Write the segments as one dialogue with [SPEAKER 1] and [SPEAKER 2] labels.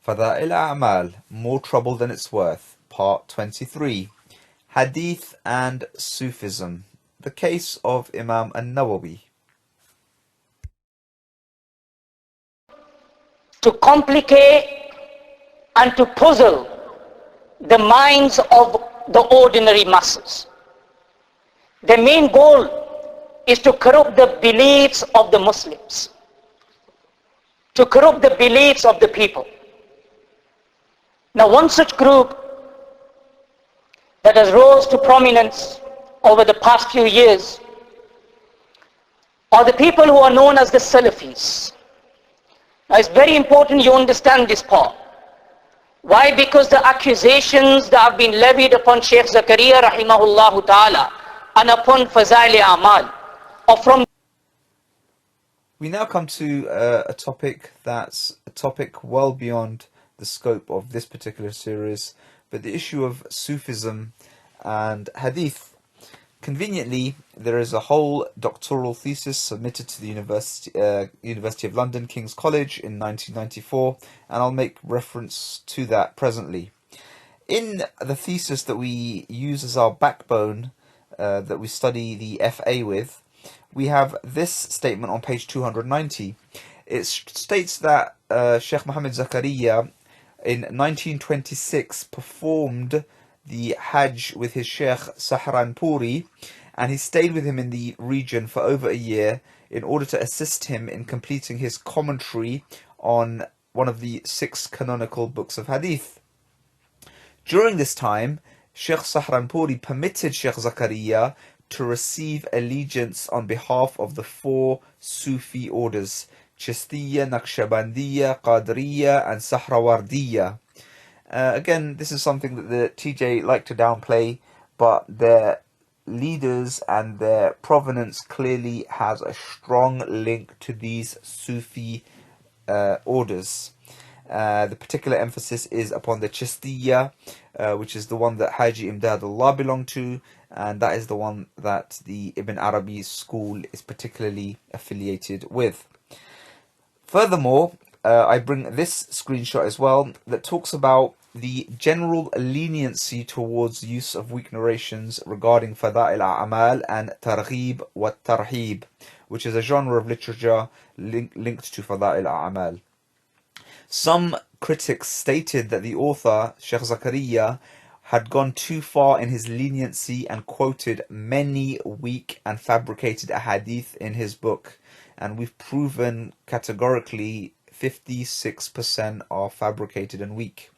[SPEAKER 1] Faza'il A'mal, More Trouble Than It's Worth, Part 23. Hadith and Sufism, the case of Imam Nawawi.
[SPEAKER 2] To complicate and to puzzle the minds of the ordinary masses. The main goal is to corrupt the beliefs of the Muslims, to corrupt the beliefs of the people. Now, one such group that has rose to prominence over the past few years are the people who are known as the Salafis. Now, it's very important you understand this part. Why? Because the accusations that have been levied upon Sheikh Zakaria rahimahullah ta'ala and upon Faza'il A'mal are from...
[SPEAKER 1] We now come to a topic that's a topic well beyond the scope of this particular series, but the issue of Sufism and Hadith. Conveniently, there is a whole doctoral thesis submitted to the University of London, King's College in 1994, and I'll make reference to that presently. In the thesis that we use as our backbone, that we study the FA with, we have this statement on page 290. It states that Sheikh Muhammad Zakaria in 1926 performed the Hajj with his Sheikh Saharanpuri, and he stayed with him in the region for over a year in order to assist him in completing his commentary on one of the 6 canonical books of Hadith. During this time, Sheikh Saharanpuri permitted Sheikh Zakaria to receive allegiance on behalf of the 4 Sufi orders, Chistiyya, Naqshbandiyya, Qadiriyya and Sahrawardiyya. Again, this is something that the TJ like to downplay, but their leaders and their provenance clearly has a strong link to these Sufi orders. The particular emphasis is upon the Chistiyya, which is the one that Haji Imdadullah belonged to, and that is the one that the Ibn Arabi school is particularly affiliated with. Furthermore, I bring this screenshot as well that talks about the general leniency towards use of weak narrations regarding Fada'il A'mal and Targhib wa Tarhib, which is a genre of literature linked to Fada'il A'mal. Some critics stated that the author, Sheikh Zakaria, had gone too far in his leniency and quoted many weak and fabricated ahadith in his book, and we've proven categorically 56% are fabricated and weak.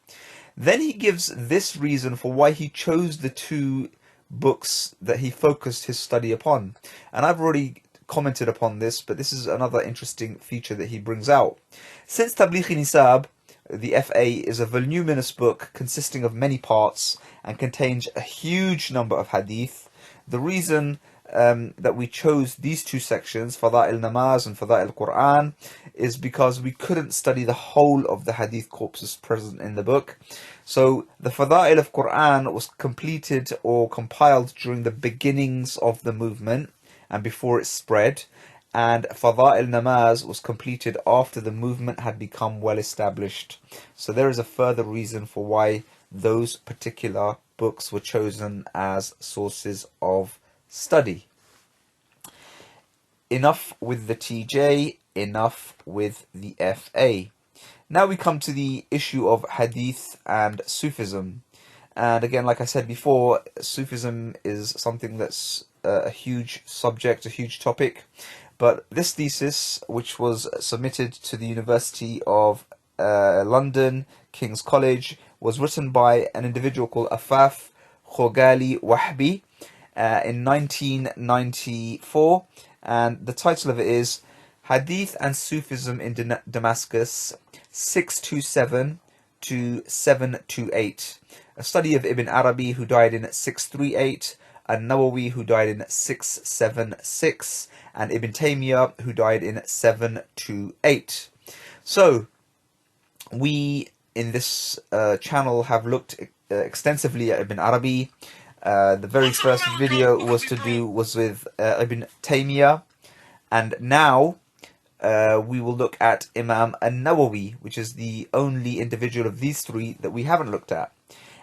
[SPEAKER 1] Then he gives this reason for why he chose the 2 books that he focused his study upon. And I've already commented upon this, but this is another interesting feature that he brings out. Since Tablighi Nisab, the FA, is a voluminous book consisting of many parts and contains a huge number of hadith, the reason that we chose these 2 sections, Fada'il Namaz and Fada'il Quran, is because we couldn't study the whole of the hadith corpus present in the book. So the Fada'il of Quran was completed or compiled during the beginnings of the movement and before it spread, and Fada'il Namaz was completed after the movement had become well established. So there is a further reason for why those particular books were chosen as sources of study. Enough with the TJ, enough with the FA. Now we come to the issue of Hadith and Sufism. And again, like I said before, Sufism is something that's a huge subject, a huge topic. But this thesis, which was submitted to the University of London, King's College, was written by an individual called Afaf Khogali Wahbi in 1994, and the title of it is Hadith and Sufism in Damascus 627 to 728, a study of Ibn Arabi, who died in 638, and Nawawi, who died in 676, and Ibn Taymiyyah, who died in 728. So we in this channel have looked extensively at Ibn Arabi. The very first video was with Ibn Taymiyyah, and now we will look at Imam An-Nawawi, which is the only individual of these three that we haven't looked at.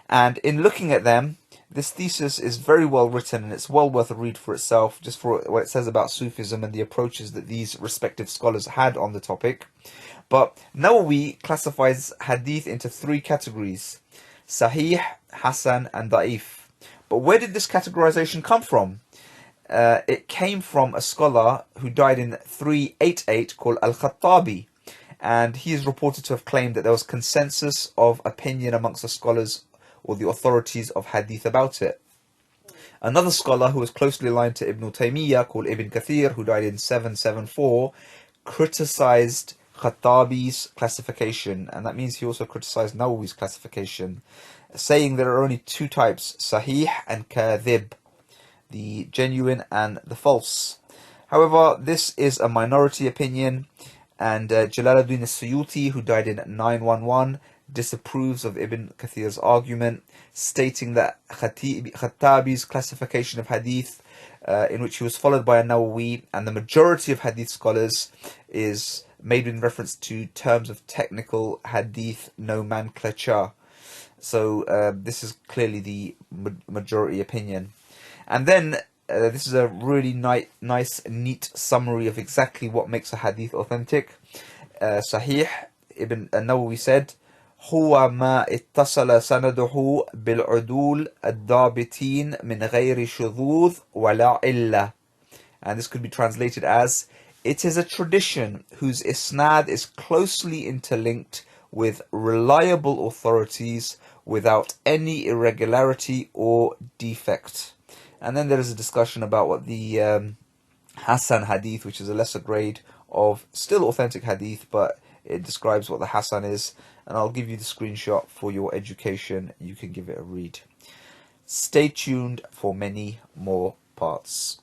[SPEAKER 1] And in looking at them, this thesis is very well written, and it's well worth a read for itself, just for what it says about Sufism and the approaches that these respective scholars had on the topic. But Nawawi classifies hadith into three categories: Sahih, Hasan, and Da'if. But where did this categorization come from? It came from a scholar who died in 388 called Al-Tabligh, and he is reported to have claimed that there was consensus of opinion amongst the scholars or the authorities of hadith about it. Another scholar who was closely aligned to Ibn Taymiyyah called Ibn Kathir, who died in 774, criticized Khattabi's classification, and that means he also criticized Nawawi's classification, saying there are only two types, Sahih and Kadhib, the genuine and the false. However, this is a minority opinion, and Jalaluddin As-Suyuti, who died in 911, disapproves of Ibn Kathir's argument, stating that Khattabi's classification of hadith, in which he was followed by a Nawawi, and the majority of hadith scholars, is made in reference to terms of technical hadith nomenclature. So this is clearly the majority opinion. And then this is a really nice, neat summary of exactly what makes a hadith authentic. Sahih, Ibn Nawawi said, هو ما اتصل سنده بالعدول الضابطين من غير شذوذ ولا علة. And this could be translated as, it is a tradition whose isnad is closely interlinked with reliable authorities without any irregularity or defect. And then there is a discussion about what the Hasan hadith, which is a lesser grade of still authentic hadith, but it describes what the Hasan is. And I'll give you the screenshot for your education. You can give it a read. Stay tuned for many more parts.